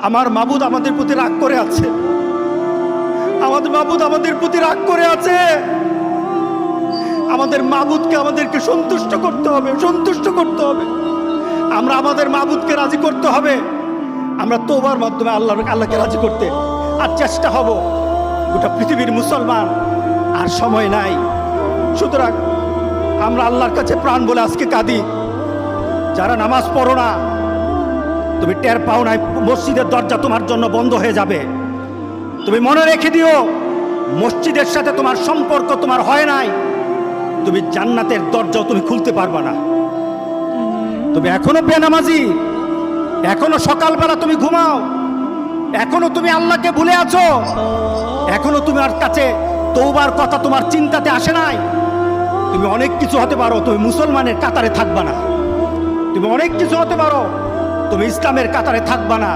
আমার মাবুদ আমাদের প্রতি রাগ করে আছে, আমাদের মাবুদ আমাদের প্রতি রাগ করে আছে। আমাদের মাবুদকে আমাদেরকে সন্তুষ্ট করতে হবে, সন্তুষ্ট করতে হবে। আমরা আমাদের মাবুদকে রাজি করতে হবে। আমরা তওবার মাধ্যমে আল্লাহকে রাজি করতে আর চেষ্টা হব। গোটা পৃথিবীর মুসলমান আর সময় নাই। সুতরাং আমরা আল্লাহর কাছে প্রাণ বলে আজকে কাঁদি। যারা নামাজ পড়ো না, তুমি টের পাও নাই মসজিদের দরজা তোমার জন্য বন্ধ হয়ে যাবে। তুমি মনে রেখে দিও, মসজিদের সাথে তোমার সম্পর্ক তোমার হয় নাই, তুমি জান্নাতের দরজাও তুমি খুলতে পারবা না। তুমি এখনো বেনামাজি, এখনো সকালবেলা তুমি ঘুমাও, এখনো তুমি আল্লাহকে ভুলে আছো, এখনো তোমার কাছে তওবার কথা তোমার চিন্তাতে আসে নাই। তুমি অনেক কিছু হতে পারো, তুমি মুসলমানের কাতারে থাকবা না। তুমি অনেক কিছু হতে পারো, তুমি ইসলামের কাতারে থাকবা না।